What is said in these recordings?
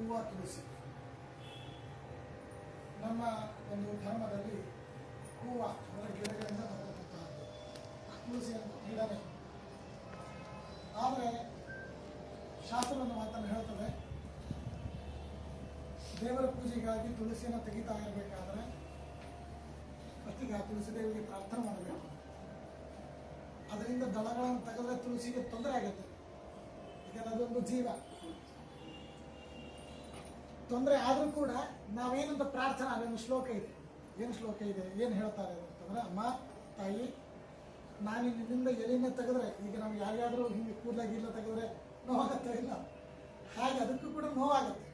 ಹೂವು ತುಳಸಿ. ನಮ್ಮ ಒಂದು ಧರ್ಮದಲ್ಲಿ ಹೂವು ಅಂದರೆ ಗಿಡಗಳಿಂದ ಬರತಕ್ಕಂಥದ್ದು, ತುಳಸಿ ಅಂತ ಗಿಡನೇ. ಆದರೆ ಶಾಸ್ತ್ರವನ್ನು ಮಾತನ್ನು ಹೇಳ್ತದೆ, ದೇವರ ಪೂಜೆಗಾಗಿ ತುಳಸಿಯನ್ನು ತೆಗಿತಾ ಇರಬೇಕಾದ್ರೆ ಪ್ರತಿಗೆ ಆ ತುಳಸಿ ದೇವಿಗೆ ಪ್ರಾರ್ಥನೆ ಮಾಡಬೇಕು. ಅದರಿಂದ ದಳಗಳನ್ನು ತೆಗೆದ್ರೆ ತುಳಸಿಗೆ ತೊಂದರೆ ಆಗುತ್ತೆ. ಈಗ ಅದೊಂದು ಜೀವ, ತೊಂದರೆ ಆದರೂ ಕೂಡ ನಾವೇನಂತ ಪ್ರಾರ್ಥನೆ, ಅದೇನು ಶ್ಲೋಕ ಇದೆ. ಏನು ಶ್ಲೋಕ ಇದೆ, ಏನು ಹೇಳ್ತಾರೆ ಅಂತಂದ್ರೆ, ಅಮ್ಮ ತಾಯಿ, ನಾನು ನಿನ್ನಿಂದ ಎಲಿನ ತೆಗೆದ್ರೆ, ಈಗ ನಾವು ಯಾರ್ಯಾದರೂ ಹಿಂಗೆ ಕೂದಲಾಗಿಲ್ಲ ತೆಗೆದ್ರೆ ನೋವಾಗತ್ತೆ ಇಲ್ಲ, ಹಾಗೆ ಅದಕ್ಕೂ ಕೂಡ ನೋವಾಗುತ್ತೆ.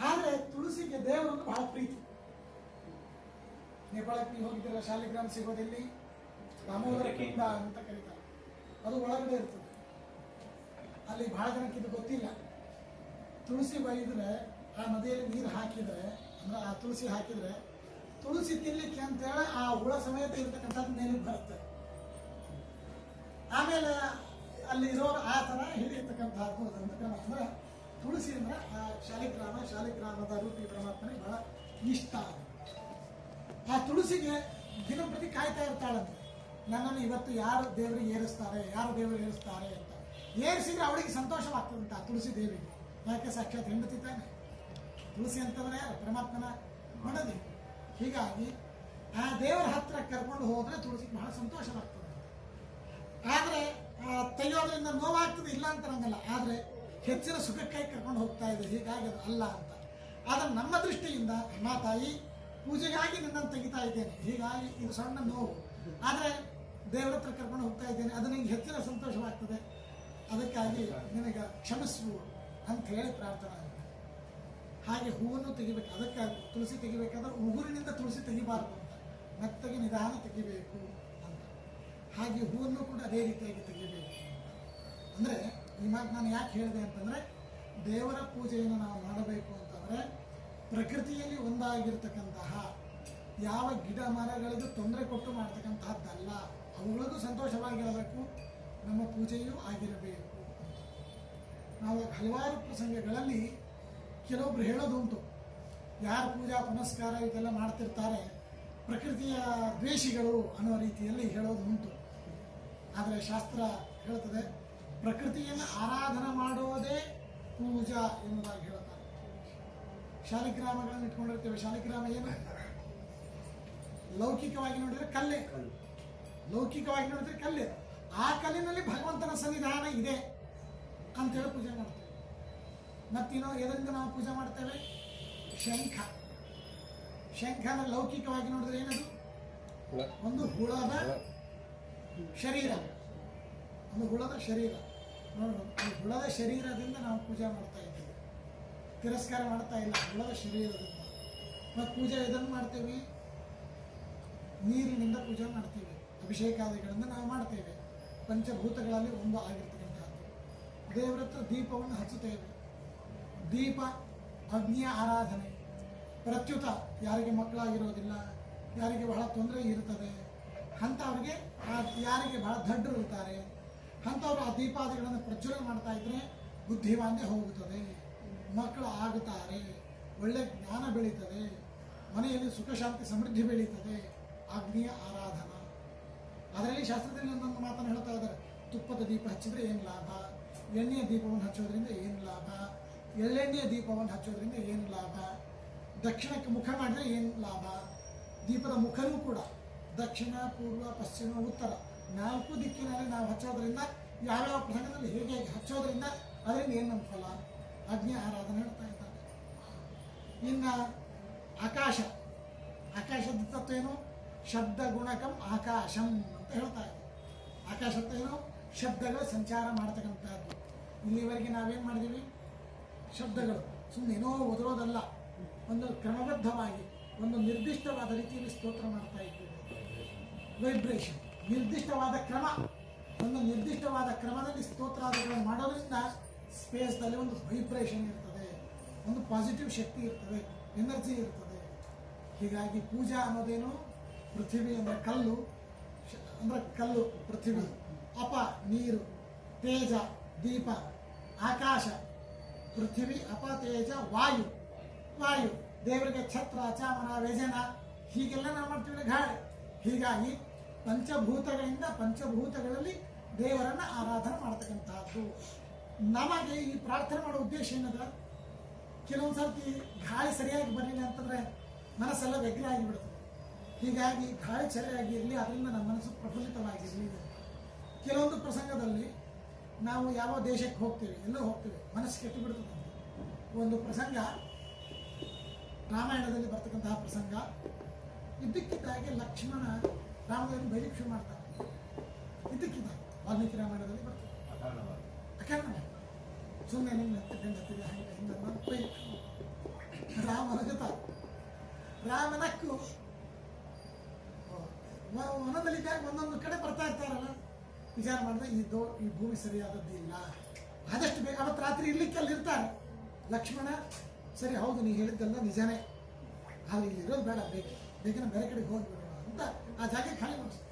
ಆದರೆ ತುಳಸಿಗೆ ದೇವರನ್ನು ಬಹಳ ಪ್ರೀತಿ. ನೇಪಾಳಕ್ಕೆ ನೀವು ಹೋಗಿದ್ದೀರ, ಶಾಲಿಗ್ರಾಮ ಸಿಗೋದಿಲ್ಲಿ ರಾಮೋದರ ಕುಂಡ ಅಂತ ಕರೀತಾರೆ. ಅದು ಒಳಗಡೆ ಇರ್ತದೆ. ಅಲ್ಲಿ ಬಹಳ ಜನಕ್ಕೆ ಇದು ಗೊತ್ತಿಲ್ಲ. ತುಳಸಿ ಬೈದ್ರೆ ಆ ನದಿಯಲ್ಲಿ ನೀರು ಹಾಕಿದ್ರೆ, ಅಂದ್ರೆ ಆ ತುಳಸಿ ಹಾಕಿದ್ರೆ, ತುಳಸಿ ತಿನ್ಲಿಕ್ಕೆ ಅಂತೇಳಿ ಆ ಹುಳ ಸಮೇತ ಇರ್ತಕ್ಕಂಥದ್ದು ನೆನಪು ಬರುತ್ತೆ. ಆಮೇಲೆ ಅಲ್ಲಿ ಇರೋರು ಆ ಥರ ಹಿಡಿಯತಕ್ಕಂಥದ್ದು ಅಂದ್ರೆ ತುಳಸಿ ಅಂದ್ರೆ ಆ ಶಾಲಿಗ್ರಾಮದ ರೂಪಿ ಪರಮಾತ್ಮನಿಗೆ ಬಹಳ ಇಷ್ಟ. ಆ ತುಳಸಿಗೆ ದಿನಪ್ರತಿ ಕಾಯ್ತಾ ಇರ್ತಾಳಂತೆ, ನನ್ನನ್ನು ಇವತ್ತು ಯಾರು ದೇವರಿಗೆ ಏರಿಸ್ತಾರೆ ಅಂತ. ಏರಿಸಿದ್ರೆ ಅವಳಿಗೆ ಸಂತೋಷವಾಗ್ತದಂತ ಆ ತುಳಸಿ ದೇವಿಗೆ. ಯಾಕೆ? ಸಾಕ್ಷಾತ್ ಹೆಂಡತಿ ತಾನೆ. ತುಳಸಿ ಅಂತಂದ್ರೆ ಯಾರು? ಪರಮಾತ್ಮನ ಮಡದಿ. ಹೀಗಾಗಿ ಆ ದೇವರ ಹತ್ರ ಕರ್ಕೊಂಡು ಹೋದ್ರೆ ತುಳಸಿಗೆ ಬಹಳ ಸಂತೋಷವಾಗ್ತದೆ. ಆದರೆ ತೆಗೆಯೋದ್ರಿಂದ ನೋವಾಗ್ತದೆ ಇಲ್ಲ ಅಂತ ನಂಗಲ್ಲ, ಆದರೆ ಹೆಚ್ಚಿನ ಸುಖಕ್ಕಾಗಿ ಕರ್ಕೊಂಡು ಹೋಗ್ತಾ ಇದೆ. ಹೀಗಾಗಿ ಅದು ಅಲ್ಲ ಅಂತ. ಆದರೆ ನಮ್ಮ ದೃಷ್ಟಿಯಿಂದ, ಅಮ್ಮ ತಾಯಿ, ಪೂಜೆಗಾಗಿ ನಿನ್ನನ್ನು ತೆಗಿತಾ ಇದ್ದೇನೆ, ಹೀಗಾಗಿ ಇದು ಸಣ್ಣ ನೋವು, ಆದರೆ ದೇವರ ಹತ್ರ ಕರ್ಕೊಂಡು ಹೋಗ್ತಾ ಇದ್ದೇನೆ, ಅದು ನಿಂಗೆ ಹೆಚ್ಚಿನ ಸಂತೋಷವಾಗ್ತದೆ, ಅದಕ್ಕಾಗಿ ನಿನಗೆ ಕ್ಷಮಿಸು ಅಂತ ಹೇಳಿ ಪ್ರಾರ್ಥನೆ ಆಗುತ್ತೆ. ಹಾಗೆ ಹೂವನ್ನು ತೆಗಿಬೇಕು. ಅದಕ್ಕಾಗಿ ತುಳಸಿ ತೆಗಿಬೇಕಾದ್ರೆ ಉಗುರಿನಿಂದ ತುಳಸಿ ತೆಗಿಬಾರ್ದು ಅಂತ, ಮೆತ್ತಗೆ ನಿಧಾನ ತೆಗಿಬೇಕು ಅಂತ. ಹಾಗೆ ಹೂವನ್ನು ಕೂಡ ಅದೇ ರೀತಿಯಾಗಿ ತೆಗಿಬೇಕು. ಅಂದರೆ ಈ ಮಾತು ನಾನು ಯಾಕೆ ಹೇಳಿದೆ ಅಂತಂದರೆ, ದೇವರ ಪೂಜೆಯನ್ನು ನಾವು ಮಾಡಬೇಕು ಅಂತಂದರೆ ಪ್ರಕೃತಿಯಲ್ಲಿ ಒಂದಾಗಿರ್ತಕ್ಕಂತಹ ಯಾವ ಗಿಡ ಮರಗಳಿಗೂ ತೊಂದರೆ ಕೊಟ್ಟು ಮಾಡ್ತಕ್ಕಂತಹದ್ದಲ್ಲ, ಅವುಗಳಿಗೂ ಸಂತೋಷವಾಗಿರಬೇಕು, ನಮ್ಮ ಪೂಜೆಯೂ ಆಗಿರಬೇಕು. ನಾವು ಹಲವಾರು ಪ್ರಸಂಗಗಳಲ್ಲಿ ಕೆಲವೊಬ್ರು ಹೇಳೋದುಂಟು, ಯಾರು ಪೂಜಾ ಪುನಸ್ಕಾರ ಇದೆಲ್ಲ ಮಾಡ್ತಿರ್ತಾರೆ ಪ್ರಕೃತಿಯ ದ್ವೇಷಿಗಳು ಅನ್ನೋ ರೀತಿಯಲ್ಲಿ ಹೇಳೋದು ಉಂಟು. ಆದರೆ ಶಾಸ್ತ್ರ ಹೇಳ್ತದೆ, ಪ್ರಕೃತಿಯನ್ನು ಆರಾಧನೆ ಮಾಡೋದೇ ಪೂಜಾ ಎನ್ನುವುದಾಗಿ ಹೇಳ್ತಾರೆ. ಶಾಲಿಗ್ರಾಮಗಳನ್ನು ಇಟ್ಕೊಂಡಿರ್ತೇವೆ. ಶಾಲಿಗ್ರಾಮ ಏನು? ಲೌಕಿಕವಾಗಿ ನೋಡಿದ್ರೆ ಕಲ್ಲೇ, ಲೌಕಿಕವಾಗಿ ನೋಡಿದ್ರೆ ಕಲ್ಲೇ. ಆ ಕಲ್ಲಿನಲ್ಲಿ ಭಗವಂತನ ಸನ್ನಿಧಾನ ಇದೆ ಅಂತೇಳಿ ಪೂಜೆ ಮಾಡ್ತೇವೆ. ಮತ್ತಿನ್ನೋ ಎದರಿಂದ ನಾವು ಪೂಜೆ ಮಾಡ್ತೇವೆ? ಶಂಖನ ಲೌಕಿಕವಾಗಿ ನೋಡಿದ್ರೆ ಏನದು? ಒಂದು ಹುಳದ ಶರೀರ, ಒಂದು ಹುಳದ ಶರೀರ. ನೋಡೋಣ, ಈ ಹುಳದ ಶರೀರದಿಂದ ನಾವು ಪೂಜೆ ಮಾಡ್ತಾ ಇದ್ದೇವೆ, ತಿರಸ್ಕಾರ ಮಾಡ್ತಾ ಇಲ್ಲ, ಹುಳದ ಶರೀರದಿಂದ. ಮತ್ತು ಪೂಜೆ ಇದನ್ನು ಮಾಡ್ತೇವೆ, ನೀರಿನಿಂದ ಪೂಜೆ ಮಾಡ್ತೀವಿ, ಅಭಿಷೇಕಾದಿಗಳಿಂದ ನಾವು ಮಾಡ್ತೇವೆ. ಪಂಚಭೂತಗಳಲ್ಲಿ ಒಂದು ಆಗಿರ್ತಕ್ಕಂಥದ್ದು. ದೇವರ ಹತ್ರ ದೀಪವನ್ನು ಹಚ್ಚುತ್ತೇವೆ. ದೀಪ ಅಗ್ನಿಯ ಆರಾಧನೆ. ಪ್ರತ್ಯುತ ಯಾರಿಗೆ ಮಕ್ಕಳಾಗಿರೋದಿಲ್ಲ, ಯಾರಿಗೆ ಬಹಳ ತೊಂದರೆ ಇರ್ತದೆ ಅಂಥವ್ರಿಗೆ, ಯಾರಿಗೆ ಬಹಳ ದಡ್ಡರು ಇರ್ತಾರೆ ಅಂಥವ್ರು ಆ ದೀಪಾದಿಗಳನ್ನು ಪ್ರಜ್ವಲನೆ ಮಾಡ್ತಾ ಇದ್ರೆ ಬುದ್ಧಿವಾಂದ್ಯ ಹೋಗುತ್ತದೆ, ಮಕ್ಕಳು ಆಗುತ್ತಾರೆ, ಒಳ್ಳೆ ಜ್ಞಾನ ಬೆಳೀತದೆ, ಮನೆಯಲ್ಲಿ ಸುಖ ಶಾಂತಿ ಸಮೃದ್ಧಿ ಬೆಳೀತದೆ. ಅಗ್ನಿಯ ಆರಾಧನಾ. ಅದರಲ್ಲಿ ಶಾಸ್ತ್ರದಲ್ಲಿ ಒಂದೊಂದು ಮಾತನ್ನು ಹೇಳ್ತಾ ಇದ್ದಾರೆ. ತುಪ್ಪದ ದೀಪ ಹಚ್ಚಿದ್ರೆ ಏನು ಲಾಭ, ಎಣ್ಣೆಯ ದೀಪವನ್ನು ಹಚ್ಚೋದ್ರಿಂದ ಏನು ಲಾಭ, ಎಳ್ಳೆಣ್ಣೆಯ ದೀಪವನ್ನು ಹಚ್ಚೋದ್ರಿಂದ ಏನು ಲಾಭ, ದಕ್ಷಿಣಕ್ಕೆ ಮುಖ ಮಾಡಿದ್ರೆ ಏನು ಲಾಭ. ದೀಪದ ಮುಖನೂ ಕೂಡ ದಕ್ಷಿಣ, ಪೂರ್ವ, ಪಶ್ಚಿಮ, ಉತ್ತರ 4 ದಿಕ್ಕಿನಲ್ಲಿ ನಾವು ಹಚ್ಚೋದ್ರಿಂದ, ಯಾವ್ಯಾವ ಪ್ರಸಂಗದಲ್ಲಿ ಹೇಗೆ ಹಚ್ಚೋದ್ರಿಂದ ಅದರಿಂದ ಏನು ನಮ್ಮ ಫಲ. ಅಗ್ನಿ ಆರಾಧನೆ ಹೇಳ್ತಾ ಇದ್ದಾರೆ. ಇನ್ನು ಆಕಾಶದ ತತ್ವ ಏನು? ಶಬ್ದ ಗುಣಕಂ ಆಕಾಶಂ ಅಂತ ಹೇಳ್ತಾ ಇದೆ. ಆಕಾಶತ್ವ ಏನು? ಶಬ್ದಗಳು ಸಂಚಾರ ಮಾಡ್ತಕ್ಕಂಥದ್ದು. ಇಲ್ಲಿವರೆಗೆ ನಾವೇನು ಮಾಡಿದ್ದೀವಿ? ಶಬ್ದಗಳು ಸುಮ್ಮನೆ ಏನೋ ಓದೋದಲ್ಲ, ಒಂದು ಕ್ರಮಬದ್ಧವಾಗಿ ಒಂದು ನಿರ್ದಿಷ್ಟವಾದ ರೀತಿಯಲ್ಲಿ ಸ್ತೋತ್ರ ಮಾಡ್ತಾ ಇದ್ದೇವೆ. ವೈಬ್ರೇಷನ್, ನಿರ್ದಿಷ್ಟವಾದ ಕ್ರಮ, ಒಂದು ನಿರ್ದಿಷ್ಟವಾದ ಕ್ರಮದಲ್ಲಿ ಸ್ತೋತ್ರಾದಿಗಳನ್ನು ಮಾಡೋದ್ರಿಂದ ಸ್ಪೇಸ್ದಲ್ಲಿ ಒಂದು ವೈಬ್ರೇಷನ್ ಇರ್ತದೆ, ಒಂದು ಪಾಸಿಟಿವ್ ಶಕ್ತಿ ಇರ್ತದೆ, ಎನರ್ಜಿ ಇರ್ತದೆ. ಹೀಗಾಗಿ ಪೂಜಾ ಅನ್ನೋದೇನು? ಪೃಥ್ವಿ ಅಂದರೆ ಕಲ್ಲು, ಪೃಥ್ವಿ, ಅಪ ನೀರು, ತೇಜ ದೀಪ, ಆಕಾಶ ಪೃಥ್ವಿ, ಅಪ, ತೇಜ, ವಾಯು. ವಾಯು ದೇವರಿಗೆ ಛತ್ರ, ಚಾಮರ, ವ್ಯಜನ ಹೀಗೆಲ್ಲ ನಾವು ಮಾಡ್ತೀವಿ, ಗಾಳಿ. ಹೀಗಾಗಿ ಪಂಚಭೂತಗಳಿಂದ ಪಂಚಭೂತಗಳಲ್ಲಿ ದೇವರನ್ನ ಆರಾಧನೆ ಮಾಡತಕ್ಕಂತಹದ್ದು. ನಮಗೆ ಈ ಪ್ರಾರ್ಥನೆ ಮಾಡೋ ಉದ್ದೇಶ ಏನದ? ಕೆಲವೊಂದು ಸರ್ತಿ ಗಾಳಿ ಸರಿಯಾಗಿ ಬರಲಿಲ್ಲ ಅಂತಂದ್ರೆ ಮನಸ್ಸೆಲ್ಲ ವ್ಯಗ್ರ ಆಗಿಬಿಡ್ತದೆ. ಹೀಗಾಗಿ ಗಾಳಿ ಸರಿಯಾಗಿ ಇರಲಿ, ಅದರಿಂದ ನಮ್ಮ ಮನಸ್ಸು ಪ್ರಫುಲ್ಲಿತವಾಗಿರಲಿ. ಕೆಲವೊಂದು ಪ್ರಸಂಗದಲ್ಲಿ ನಾವು ಯಾವ ದೇಶಕ್ಕೆ ಹೋಗ್ತೇವೆ, ಎಲ್ಲೋ ಹೋಗ್ತೇವೆ, ಮನಸ್ಸು ಕೆಟ್ಟು ಬಿಡ್ತದೆ. ಒಂದು ಪ್ರಸಂಗ ರಾಮಾಯಣದಲ್ಲಿ ಬರ್ತಕ್ಕಂತಹ ಪ್ರಸಂಗ. ಇದ್ದಕ್ಕಿದ್ದಾಗೆ ಲಕ್ಷ್ಮಣ ರಾಮದೇವರನ್ನು ಬೈಲಿಕ್ಕೆ ಶುರು ಮಾಡ್ತಾರೆ. ಇದ್ದಕ್ಕಿದ್ದ ವಾಲ್ಮೀಕಿ ರಾಮಾಯಣದಲ್ಲಿ ಬರ್ತದೆ. ಅಕಾರಣ ಸುಮ್ಮನೆ ನಿನ್ನ ಗಂಡತಿಗೆ ಹಂಗೆ ಹಿಂಗೆ ರಾಮನ ಜೊತೆ ರಾಮನಕ್ಕೂ ಒಂದೊಂದಲ್ಲಿದ್ದಾಗ ಒಂದೊಂದು ಕಡೆ ಬರ್ತಾ ಇರ್ತಾರಲ್ಲ, ವಿಚಾರ ಮಾಡಿದ್ರೆ ಈ ಭೂಮಿ ಸರಿಯಾದದ್ದಿಲ್ಲ, ಆದಷ್ಟು ಬೇಗ ಅವತ್ತು ರಾತ್ರಿ ಇರ್ಲಿಕ್ಕೆ ಅಲ್ಲಿ ಇರ್ತಾರೆ. ಲಕ್ಷ್ಮಣ ಸರಿ ಹೌದು ನೀ ಹೇಳಿದ್ದೆಲ್ಲ ನಿಜನೇ, ಆದರೆ ಇಲ್ಲಿ ಇರೋದು ಬೇಡ, ಬೇಗನೆ ಬೇರೆ ಕಡೆಗೆ ಹೋಗ್ಬಿಡೋಣ ಅಂತ ಆ ಜಾಗ ಖಾಲಿ ಮಾಡಿಸ್ತಾರೆ.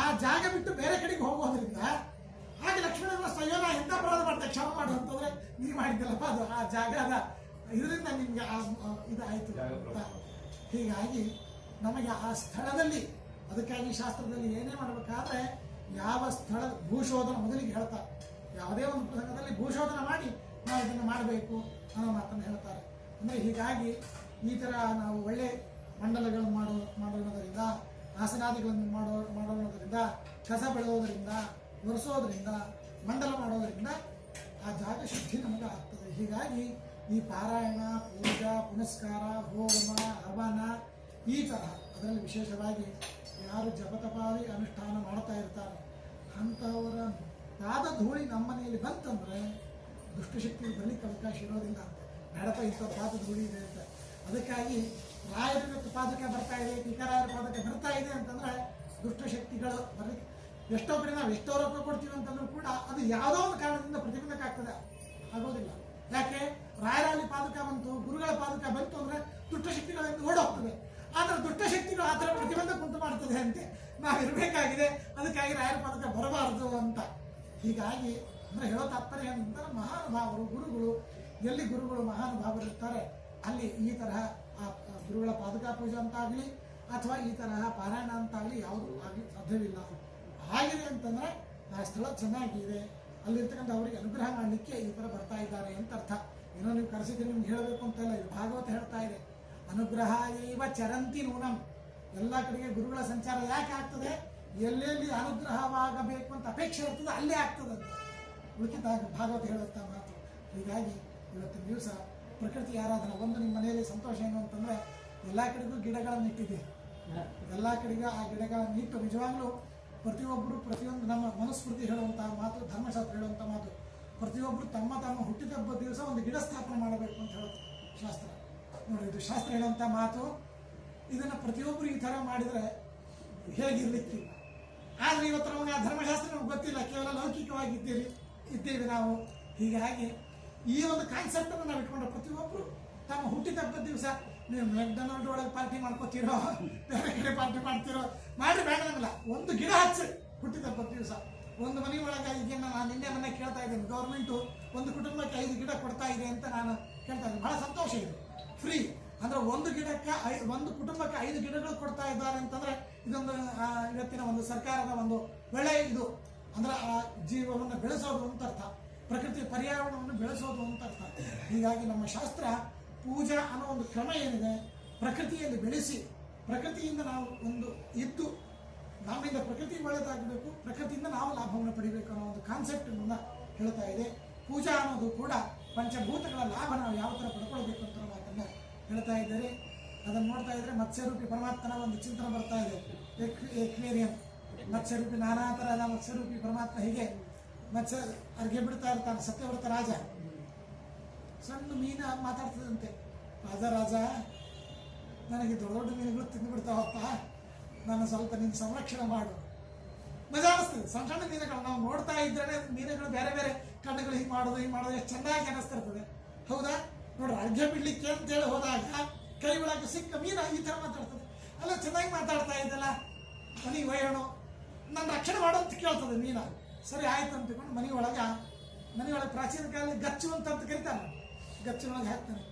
ಆ ಜಾಗ ಬಿಟ್ಟು ಬೇರೆ ಕಡೆಗೆ ಹೋಗೋದ್ರಿಂದ ಹಾಗೆ ಲಕ್ಷ್ಮಣ ಸ್ವಯಂ ಎಂತ ಅಪರಾಧ ಮಾಡ್ತಾರೆ, ಕ್ಷಮ ಮಾಡು ಅಂತಂದ್ರೆ ನೀ ಮಾಡಿದ್ದಲ್ಲಪ್ಪ ಅದು ಆ ಜಾಗದ ಇದರಿಂದ ನಿಮ್ಗೆ ಇದಾಯ್ತು ಅಂತ. ಹೀಗಾಗಿ ನಮಗೆ ಆ ಸ್ಥಳದಲ್ಲಿ, ಅದಕ್ಕಾಗಿ ಶಾಸ್ತ್ರದಲ್ಲಿ ಏನೇ ಮಾಡಬೇಕಾದ್ರೆ ಯಾವ ಸ್ಥಳ ಭೂಶೋಧನ ಮೊದಲಿಗೆ ಹೇಳ್ತಾರೆ. ಯಾವುದೇ ಒಂದು ಪ್ರಸಂಗದಲ್ಲಿ ಭೂಶೋಧನ ಮಾಡಿ ನಾವು ಇದನ್ನು ಮಾಡಬೇಕು ಅನ್ನೋ ಮಾತನ್ನು ಹೇಳ್ತಾರೆ. ಅಂದರೆ ಹೀಗಾಗಿ ಈ ಥರ ನಾವು ಒಳ್ಳೆ ಮಂಡಲಗಳನ್ನು ಮಾಡೋದ್ರಿಂದ, ಆಸನಾದಿಗಳನ್ನು ಮಾಡೋದ್ರಿಂದ, ಕಸ ಬೆಳೆಯೋದ್ರಿಂದ, ಒರೆಸೋದ್ರಿಂದ, ಮಂಡಲ ಮಾಡೋದ್ರಿಂದ ಆ ಜಾಗ ಶುದ್ಧಿ ನಮಗೆ ಆಗ್ತದೆ. ಹೀಗಾಗಿ ಈ ಪಾರಾಯಣ, ಪೂಜಾ, ಪುನಸ್ಕಾರ, ಹೋಮ, ಹವನ ಈ ತರಹ ಅದರಲ್ಲಿ ವಿಶೇಷವಾಗಿ ಯಾರು ಜಪತಪಾದಿ ಅನುಷ್ಠಾನ ಮಾಡ್ತಾ ಇರ್ತಾರೆ ಅಂಥವರ ಪಾದ ಧೂಳಿ ನಮ್ಮ ಮನೆಯಲ್ಲಿ ಬಂತಂದ್ರೆ ದುಷ್ಟಶಕ್ತಿ ಬರಲಿಕ್ಕೆ ಅವಕಾಶ ಇರೋದಿಲ್ಲ ಅಂತ. ಬೇಡಪ್ಪ ಇಂಥ ಪಾದ ಧೂಳಿ ಇದೆ ಅಂತ. ಅದಕ್ಕಾಗಿ ರಾಯರ ಪಾದಕ ಬರ್ತಾ ಇದೆ, ಟೀಕಾರಾಯರ ಪಾದಕ ಬರ್ತಾ ಇದೆ ಅಂತಂದ್ರೆ ದುಷ್ಟಶಕ್ತಿಗಳು ಬರಲಿಕ್ಕೆ ಎಷ್ಟೋ ಕಡೆ ನಾವು ಎಷ್ಟೋ ರೊಕ್ಕ ಕೊಡ್ತೀವಿ ಅಂತಂದ್ರೂ ಕೂಡ ಅದು ಯಾವುದೋ ಒಂದು ಕಾರಣದಿಂದ ಪ್ರತಿಬಂಧಕ ಆಗ್ತದೆ, ಆಗೋದಿಲ್ಲ. ಯಾಕೆ? ರಾಯರಲ್ಲಿ ಪಾದಕ ಬಂತು, ಗುರುಗಳ ಪಾದಕ ಬಂತು ಅಂದ್ರೆ ದುಷ್ಟಶಕ್ತಿಗಳಿಂದ ಓಡೋಗ್ತದೆ. ಆದ್ರೆ ದುಷ್ಟಶಕ್ತಿಗಳು ಆ ಥರ ಪ್ರತಿಬಂಧಕ ಉಂಟು ಮಾಡ್ತದೆ ಅಂತೆ ನಾವಿರಬೇಕಾಗಿದೆ. ಅದಕ್ಕಾಗಿ ರಾಯರ ಪಾದಕ ಬರಬಾರದು ಅಂತ. ಹೀಗಾಗಿ ಅಂದ್ರೆ ಹೇಳೋ ತಾತ್ಪರ್ಯ ಏನಂತ, ಮಹಾನುಭಾವರು ಗುರುಗಳು ಎಲ್ಲಿ ಗುರುಗಳು ಮಹಾನುಭಾವರು ಇರ್ತಾರೆ ಅಲ್ಲಿ ಈ ತರಹ ಆ ಗುರುಗಳ ಪಾದಕ ಪೂಜೆ ಅಂತಾಗಲಿ ಅಥವಾ ಈ ತರಹ ಪಾರಾಯಣ ಅಂತಾಗಲಿ ಯಾವುದು ಆಗಲಿ ಸಾಧ್ಯವಿಲ್ಲ. ಆಗಿದೆ ಅಂತಂದ್ರೆ ಆ ಸ್ಥಳ ಚೆನ್ನಾಗಿದೆ, ಅಲ್ಲಿರ್ತಕ್ಕಂಥ ಅವರಿಗೆ ಅನುಗ್ರಹ ಮಾಡಲಿಕ್ಕೆ ಈ ಥರ ಬರ್ತಾ ಇದ್ದಾರೆ ಅಂತ ಅರ್ಥ. ಏನೋ ನೀವು ಕರೆಸಿದ್ರೆ ನಿಮ್ಗೆ ಹೇಳಬೇಕು ಅಂತ ಇಲ್ಲ, ಇದು ಭಾಗವತ ಹೇಳ್ತಾ ಇದೆ. ಅನುಗ್ರಹ ಇವ ಚರಂತಿ ನೂನಂ. ಎಲ್ಲ ಕಡೆಗೆ ಗುರುಗಳ ಸಂಚಾರ ಯಾಕೆ ಆಗ್ತದೆ? ಎಲ್ಲೆಲ್ಲಿ ಅನುಗ್ರಹವಾಗಬೇಕು ಅಂತ ಅಪೇಕ್ಷೆ ಇರ್ತದೆ ಅಲ್ಲೇ ಆಗ್ತದೆ ಅಂತ ಉಳಿಕಿದ್ದಾಗ ಭಾಗವತ ಹೇಳುತ್ತ ಮಾತು. ಹೀಗಾಗಿ ಇವತ್ತಿನ ದಿವಸ ಪ್ರಕೃತಿ ಆರಾಧನೆ. ಒಂದು ನಿಮ್ಮ ಮನೆಯಲ್ಲಿ ಸಂತೋಷ ಏನು ಅಂತಂದ್ರೆ ಎಲ್ಲ ಕಡೆಗೂ ಗಿಡಗಳನ್ನು ಇಟ್ಟಿದ್ದೀರಿ. ಎಲ್ಲ ಕಡೆಗೂ ಆ ಗಿಡಗಳನ್ನು ಇಟ್ಟು ನಿಜವಾಗ್ಲೂ ಪ್ರತಿಯೊಬ್ಬರು ಪ್ರತಿಯೊಂದು ನಮ್ಮ ಮನುಸ್ಮೃತಿ ಹೇಳುವಂತಹ ಮಾತು, ಧರ್ಮಶಾಸ್ತ್ರ ಹೇಳುವಂಥ ಮಾತು, ಪ್ರತಿಯೊಬ್ಬರು ತಮ್ಮ ತಮ್ಮ ಹುಟ್ಟಿದಬ್ಬ ದಿವಸ ಒಂದು ಗಿಡ ಸ್ಥಾಪನೆ ಮಾಡಬೇಕು ಅಂತ ಹೇಳುತ್ತೆ ಶಾಸ್ತ್ರ. ನೋಡಿ, ಇದು ಶಾಸ್ತ್ರ ಹೇಳುವಂಥ ಮಾತು. ಇದನ್ನು ಪ್ರತಿಯೊಬ್ಬರು ಈ ಥರ ಮಾಡಿದರೆ ಹೇಗಿರ್ಲಿಕ್ಕಿಲ್ಲ. ಆದರೆ ಇವತ್ತು ನಮಗೆ ಆ ಧರ್ಮಶಾಸ್ತ್ರ ನಮ್ಗೆ ಗೊತ್ತಿಲ್ಲ, ಕೇವಲ ಲೌಕಿಕವಾಗಿ ಇದ್ದೇವೆ ನಾವು. ಹೀಗಾಗಿ ಈ ಒಂದು ಕಾನ್ಸೆಪ್ಟನ್ನು ನಾವು ಇಟ್ಕೊಂಡ್ರೆ ಪ್ರತಿಯೊಬ್ಬರು ತಮ್ಮ ಹುಟ್ಟಿದಬ್ಬದ ದಿವಸ ನೀವು ಮೆಕ್ಡೊನಾಲ್ಡ್ ಒಳಗೆ ಪಾರ್ಟಿ ಮಾಡ್ಕೋತೀರೋ, ಬೇರೆ ಕಡೆ ಪಾರ್ಟಿ ಮಾಡ್ತಿರೋ ಮಾಡಿ, ಬೇಡಂಗಿಲ್ಲ. ಒಂದು ಗಿಡ ಹಚ್ಚಿ ಹುಟ್ಟಿದಬ್ಬದ ದಿವಸ ಒಂದು ಮನೆ ಒಳಗೆ. ಈಗ ನಾನು ನಿನ್ನೆ ಮನೆ ಕೇಳ್ತಾ ಇದ್ದೇನೆ, ಗೌರ್ಮೆಂಟು ಒಂದು ಕುಟುಂಬಕ್ಕೆ 5 ಗಿಡ ಕೊಡ್ತಾ ಇದೆ ಅಂತ ನಾನು ಕೇಳ್ತಾ ಇದ್ದೀನಿ. ಬಹಳ ಸಂತೋಷ ಇದೆ. ಫ್ರೀ ಅಂದ್ರೆ ಒಂದು ಗಿಡಕ್ಕೆ ಒಂದು ಕುಟುಂಬಕ್ಕೆ 5 ಗಿಡಗಳು ಕೊಡ್ತಾ ಇದ್ದಾರೆ ಅಂತಂದ್ರೆ ಇದೊಂದು ಇವತ್ತಿನ ಒಂದು ಸರ್ಕಾರದ ಒಂದು ಒಳ್ಳೆಯ ಇದು. ಅಂದ್ರೆ ಆ ಜೀವವನ್ನು ಬೆಳೆಸೋದು ಅಂತ ಅರ್ಥ, ಪ್ರಕೃತಿ ಪರ್ಯಾವರಣವನ್ನು ಬೆಳೆಸೋದು ಅಂತ ಅರ್ಥ. ಹೀಗಾಗಿ ನಮ್ಮ ಶಾಸ್ತ್ರ ಪೂಜಾ ಅನ್ನೋ ಒಂದು ಕ್ರಮ ಏನಿದೆ, ಪ್ರಕೃತಿಯಲ್ಲಿ ಬೆಳೆಸಿ ಪ್ರಕೃತಿಯಿಂದ ನಾವು ಒಂದು ಇದ್ದು ನಮ್ಮಿಂದ ಪ್ರಕೃತಿ ಒಳ್ಳೆದಾಗಬೇಕು, ಪ್ರಕೃತಿಯಿಂದ ನಾವು ಲಾಭವನ್ನು ಪಡಿಬೇಕು ಅನ್ನೋ ಒಂದು ಕಾನ್ಸೆಪ್ಟನ್ನು ಹೇಳ್ತಾ ಇದೆ. ಪೂಜಾ ಅನ್ನೋದು ಕೂಡ ಪಂಚಭೂತಗಳ ಲಾಭ ನಾವು ಯಾವ ಥರ ಪಡ್ಕೊಳ್ಬೇಕು ಅಂತ ಮಾತನ್ನು ಹೇಳ್ತಾ ಇದ್ದಾರೆ. ಅದನ್ನು ನೋಡ್ತಾ ಇದ್ರೆ ಮತ್ಸ್ಯರೂಪಿ ಪರಮಾತ್ಮನ ಒಂದು ಚಿಂತನೆ ಬರ್ತಾ ಇದೆ. ಎಕ್ವೇರಿಯಂ ಮತ್ಸ್ಯರೂಪಿ, ನಾನಾ ಥರದ ಮತ್ಸ್ಯರೂಪಿ ಪರಮಾತ್ಮ ಹೀಗೆ ಮತ್ಸ್ಯ ಅರ್ಗೆ ಬಿಡ್ತಾ ಇರ್ತಾನೆ. ಸತ್ಯವ್ರತ ರಾಜ ಸಣ್ಣ ಮೀನು ಮಾತಾಡ್ತದಂತೆ, ರಾಜ ನನಗೆ ದೊಡ್ಡ ದೊಡ್ಡ ಮೀನುಗಳು ತಿಂದುಬಿಡ್ತಾವಪ್ಪ, ನಾನು ಸ್ವಲ್ಪ ನಿನ್ನ ಸಂರಕ್ಷಣೆ ಮಾಡು. ಮಜಾ ಅನಿಸ್ತದೆ. ಸಣ್ಣ ಸಣ್ಣ ಮೀನುಗಳು ನಾವು ನೋಡ್ತಾ ಇದ್ರೆ ಮೀನುಗಳು ಬೇರೆ ಬೇರೆ ಕಣ್ಣುಗಳು ಹಿಂಗೆ ಮಾಡೋದು ಎಷ್ಟು ಚೆನ್ನಾಗಿ ಅನಿಸ್ತಿರ್ತದೆ. ಹೌದಾ? ನೋಡ್ರಿ, ಅರ್ಘ್ಯ ಬಿಡ್ಲಿಕ್ಕೆ ಅಂತೇಳಿ ಹೋದಾಗ ಕೈ ಒಳಗೆ ಸಿಕ್ಕ ಮೀನು ಈ ಥರ ಮಾತಾಡ್ತದೆ. ಅಲ್ಲ, ಚೆನ್ನಾಗಿ ಮಾತಾಡ್ತಾ ಇದ್ದಲ್ಲ, ಮನೆಗೆ ಒಯ್ಯೋಣ, ನನ್ನ ರಕ್ಷಣೆ ಮಾಡೋ ಅಂತ ಕೇಳ್ತದೆ ಮೀನು. ಸರಿ ಆಯ್ತು ಅಂತ ತಿಳ್ಕೊಂಡು ಮನೆ ಒಳಗೆ ಮನೆಯೊಳಗೆ ಪ್ರಾಚೀನ ಕಾಲದಲ್ಲಿ ಗಚ್ಚು ಅಂತ ಕರಿತಾನೆ, ಗಚ್ಚಿನೊಳಗೆ ಹಾಕ್ತಾನೆ.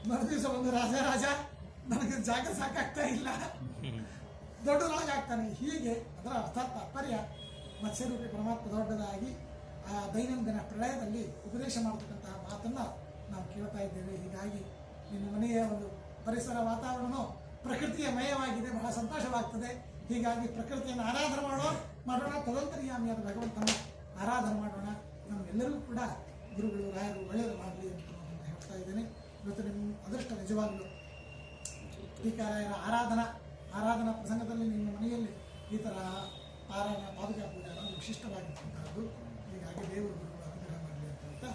ಮರುದಿವಸ ಒಂದು ರಾಜ ನನಗೆ ಜಾಗ ಸಾಕಾಗ್ತಾ ಇಲ್ಲ, ದೊಡ್ಡದೊಳಗೆ ಹಾಕ್ತಾನೆ. ಹೀಗೆ ಅದರ ಅರ್ಥಾತ್ ತಾತ್ಪರ್ಯ ಮತ್ಸ್ಯರೂಪಿ ಪರಮಾತ್ಮ ದೊಡ್ಡದಾಗಿ ಆ ದೈನಂದಿನ ಪ್ರಳಯದಲ್ಲಿ ಉಪದೇಶ ಮಾಡತಕ್ಕಂತಹ ಮಾತನ್ನು ನಾವು ಕೇಳ್ತಾ ಇದ್ದೇವೆ. ಹೀಗಾಗಿ ನಿಮ್ಮ ಮನೆಯ ಒಂದು ಪರಿಸರ ವಾತಾವರಣನೂ ಪ್ರಕೃತಿಯ ಮಯವಾಗಿದೆ, ಬಹಳ ಸಂತೋಷವಾಗ್ತದೆ. ಹೀಗಾಗಿ ಪ್ರಕೃತಿಯನ್ನು ಆರಾಧನೆ ಮಾಡೋಣ, ತದಂತರ್ಯಾಮಿಯಾದ ಭಗವಂತನ ಆರಾಧನೆ ಮಾಡೋಣ. ನಮ್ಮೆಲ್ಲರಿಗೂ ಕೂಡ ಗುರುಗಳು ರಾಯರು ಒಳ್ಳೆಯದು ಮಾಡಲಿ ಅಂತ ನಾನು ಹೇಳ್ತಾ ಇದ್ದೇನೆ. ಇವತ್ತು ನಿಮ್ಮ ಅದೃಷ್ಟ ನಿಜವಾಗಲೂ ಟೀಕಾರಾಯರ ಆರಾಧನಾ ಪ್ರಸಂಗದಲ್ಲಿ ನಿಮ್ಮ ಮನೆಯಲ್ಲಿ ಈ ಥರ ಪಾರಾಯಣ ಪಾದುಕಾ ಪೂಜೆ ಅನ್ನೋದು ವಿಶಿಷ್ಟವಾಗಿರ್ತಕ್ಕಂಥದ್ದು. ಹೀಗಾಗಿ ದೇವರು ಗುರುಗಳು ಅನುಗ್ರಹ ಮಾಡಲಿ ಅಂತ